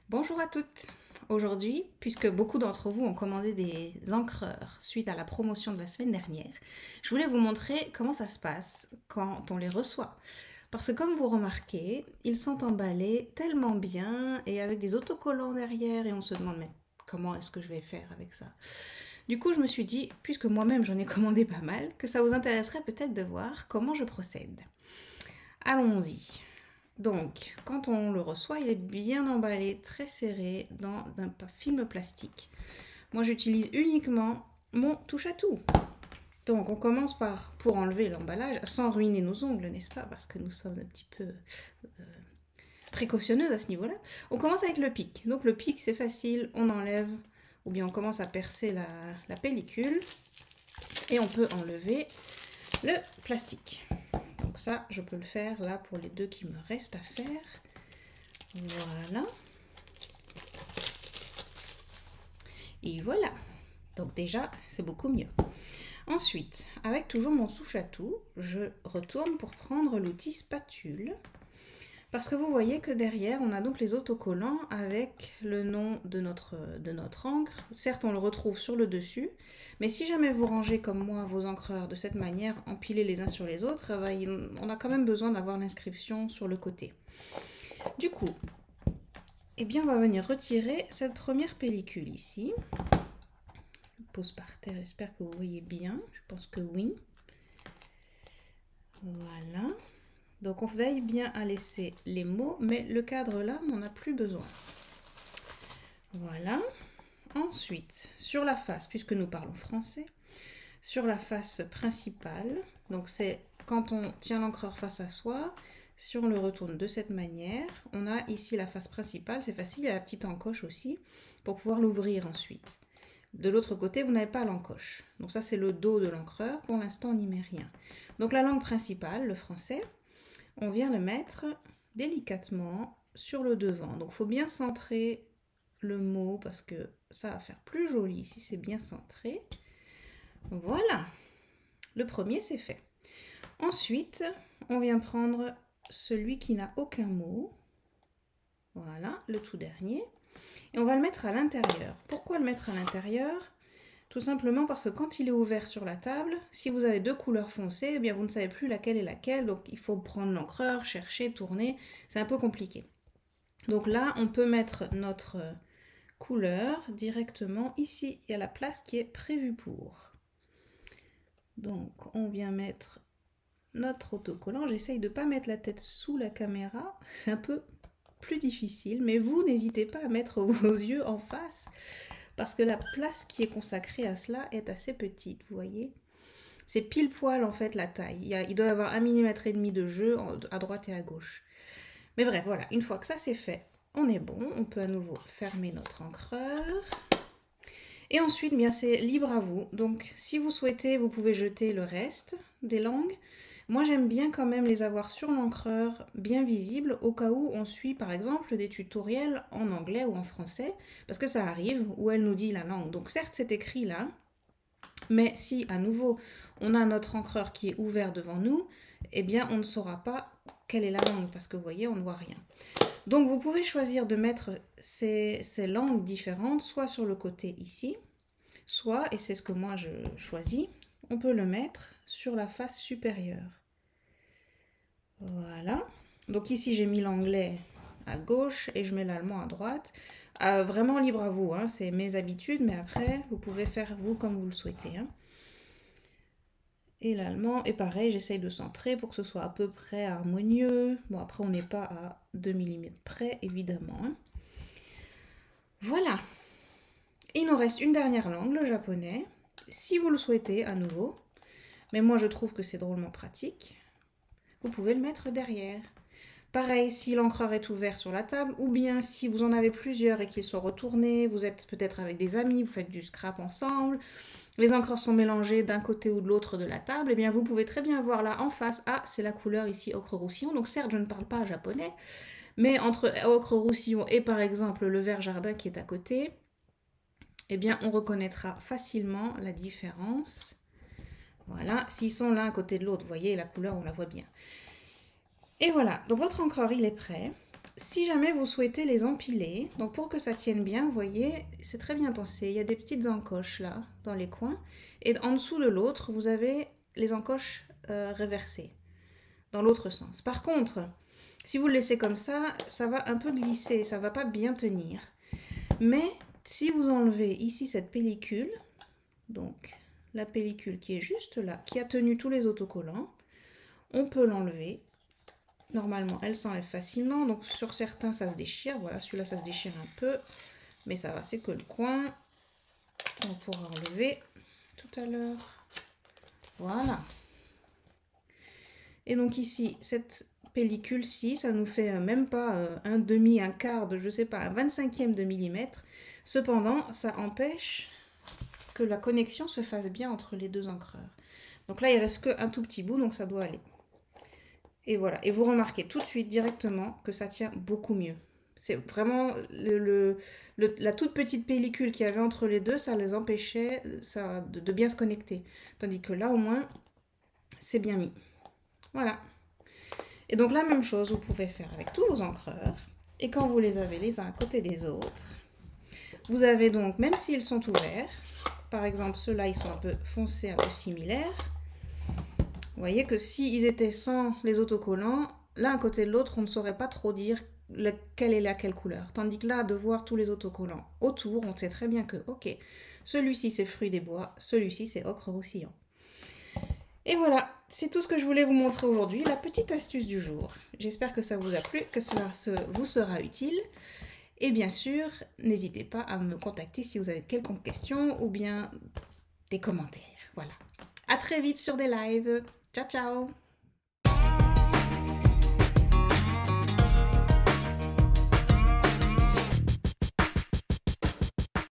Bonjour à toutes. Aujourd'hui, puisque beaucoup d'entre vous ont commandé des encreurs suite à la promotion de la semaine dernière, je voulais vous montrer comment ça se passe quand on les reçoit. Parce que comme vous remarquez, ils sont emballés tellement bien et avec des autocollants derrière et on se demande mais comment est-ce que je vais faire avec ça? Du coup, je me suis dit, puisque moi-même j'en ai commandé pas mal, que ça vous intéresserait peut-être de voir comment je procède. Allons-y. Donc, quand on le reçoit, il est bien emballé, très serré dans un film plastique. Moi, j'utilise uniquement mon touche-à-tout. Donc, on commence pour enlever l'emballage, sans ruiner nos ongles, n'est-ce pas? Parce que nous sommes un petit peu précautionneuses à ce niveau-là. On commence avec le pic. Donc, le pic, c'est facile, on enlève, ou bien on commence à percer la pellicule, et on peut enlever le plastique. Donc ça, je peux le faire là pour les deux qui me restent à faire. Voilà. Et voilà. Donc déjà, c'est beaucoup mieux. Ensuite, avec toujours mon touche-à-tout, je retourne pour prendre l'outil spatule. Parce que vous voyez que derrière, on a donc les autocollants avec le nom de notre encre. Certes, on le retrouve sur le dessus, mais si jamais vous rangez comme moi vos encreurs de cette manière, empilés les uns sur les autres, on a quand même besoin d'avoir l'inscription sur le côté. Du coup, eh bien, on va venir retirer cette première pellicule ici. Je pose par terre, j'espère que vous voyez bien. Je pense que oui. Voilà. Donc on veille bien à laisser les mots, mais le cadre là, on n'en a plus besoin. Voilà. Ensuite, sur la face, puisque nous parlons français, sur la face principale, donc c'est quand on tient l'encreur face à soi, si on le retourne de cette manière, on a ici la face principale, c'est facile, il y a la petite encoche aussi, pour pouvoir l'ouvrir ensuite. De l'autre côté, vous n'avez pas l'encoche. Donc ça, c'est le dos de l'encreur. Pour l'instant, on n'y met rien. Donc la langue principale, le français, on vient le mettre délicatement sur le devant. Donc il faut bien centrer le mot parce que ça va faire plus joli si c'est bien centré. Voilà, le premier c'est fait. Ensuite, on vient prendre celui qui n'a aucun mot. Voilà, le tout dernier. Et on va le mettre à l'intérieur. Pourquoi le mettre à l'intérieur? Tout simplement parce que quand il est ouvert sur la table, si vous avez deux couleurs foncées, eh bien vous ne savez plus laquelle est laquelle, donc il faut prendre l'encreur, chercher, tourner, c'est un peu compliqué. Donc là, on peut mettre notre couleur directement ici, il y a la place qui est prévue pour. Donc on vient mettre notre autocollant, j'essaye de ne pas mettre la tête sous la caméra, c'est un peu plus difficile, mais vous n'hésitez pas à mettre vos yeux en face, parce que la place qui est consacrée à cela est assez petite, vous voyez. C'est pile poil en fait la taille, il doit y avoir 1,5 mm de jeu à droite et à gauche. Mais bref, voilà, une fois que ça c'est fait, on est bon, on peut à nouveau fermer notre encreur. Et ensuite, bien c'est libre à vous. Donc, si vous souhaitez, vous pouvez jeter le reste des langues. Moi, j'aime bien quand même les avoir sur l'encreur, bien visibles, au cas où on suit, par exemple, des tutoriels en anglais ou en français, parce que ça arrive, où elle nous dit la langue. Donc, certes, c'est écrit là, mais si, à nouveau, on a notre encreur qui est ouvert devant nous, eh bien, on ne saura pas quelle est la langue, parce que vous voyez, on ne voit rien. Donc, vous pouvez choisir de mettre ces langues différentes, soit sur le côté ici, soit, et c'est ce que moi je choisis, on peut le mettre sur la face supérieure. Voilà. Donc ici, j'ai mis l'anglais à gauche et je mets l'allemand à droite. Vraiment libre à vous, hein, c'est mes habitudes, mais après, vous pouvez faire vous comme vous le souhaitez. Hein. Et l'allemand, et pareil, j'essaye de centrer pour que ce soit à peu près harmonieux. Bon, après, on n'est pas à 2 mm près, évidemment. Hein. Voilà. Il nous reste une dernière langue, le japonais. Si vous le souhaitez, à nouveau, mais moi je trouve que c'est drôlement pratique, vous pouvez le mettre derrière. Pareil, si l'encreur est ouvert sur la table, ou bien si vous en avez plusieurs et qu'ils sont retournés, vous êtes peut-être avec des amis, vous faites du scrap ensemble, les encreurs sont mélangées d'un côté ou de l'autre de la table, et bien vous pouvez très bien voir là en face, ah c'est la couleur ici ocre roussillon, donc certes je ne parle pas japonais, mais entre ocre roussillon et par exemple le vert jardin qui est à côté, eh bien on reconnaîtra facilement la différence. Voilà, s'ils sont l'un à côté de l'autre, vous voyez, la couleur, on la voit bien. Et voilà, donc votre encreur, il est prêt. Si jamais vous souhaitez les empiler, donc pour que ça tienne bien, vous voyez, c'est très bien pensé. Il y a des petites encoches là, dans les coins. Et en dessous de l'autre, vous avez les encoches réversées, dans l'autre sens. Par contre, si vous le laissez comme ça va un peu glisser, ça va pas bien tenir. Mais si vous enlevez ici cette pellicule, donc la pellicule qui est juste là, qui a tenu tous les autocollants, on peut l'enlever. Normalement, elle s'enlève facilement. Donc, sur certains, ça se déchire. Voilà, celui-là, ça se déchire un peu. Mais ça va, c'est que le coin. On pourra enlever tout à l'heure. Voilà. Et donc ici, cette pellicule-ci, ça nous fait même pas un demi, un quart de, je sais pas, un 25e de millimètre. Cependant, ça empêche que la connexion se fasse bien entre les deux encreurs. Donc là, il reste qu'un tout petit bout, donc ça doit aller. Et voilà, et vous remarquez tout de suite directement que ça tient beaucoup mieux. C'est vraiment la toute petite pellicule qu'il y avait entre les deux, ça les empêchait de bien se connecter. Tandis que là, au moins, c'est bien mis. Voilà. Et donc la même chose, vous pouvez faire avec tous vos encreurs. Et quand vous les avez les uns à côté des autres, vous avez donc, même s'ils sont ouverts, par exemple ceux-là, ils sont un peu foncés, un peu similaires. Vous voyez que s'ils étaient sans les autocollants, l'un à côté de l'autre, on ne saurait pas trop dire lequel est laquelle couleur. Tandis que là, de voir tous les autocollants autour, on sait très bien que, ok, celui-ci c'est fruit des bois, celui-ci c'est ocre roussillon. Et voilà, c'est tout ce que je voulais vous montrer aujourd'hui, la petite astuce du jour. J'espère que ça vous a plu, que cela vous sera utile. Et bien sûr, n'hésitez pas à me contacter si vous avez quelconque question ou bien des commentaires. Voilà. À très vite sur des lives. Ciao, ciao!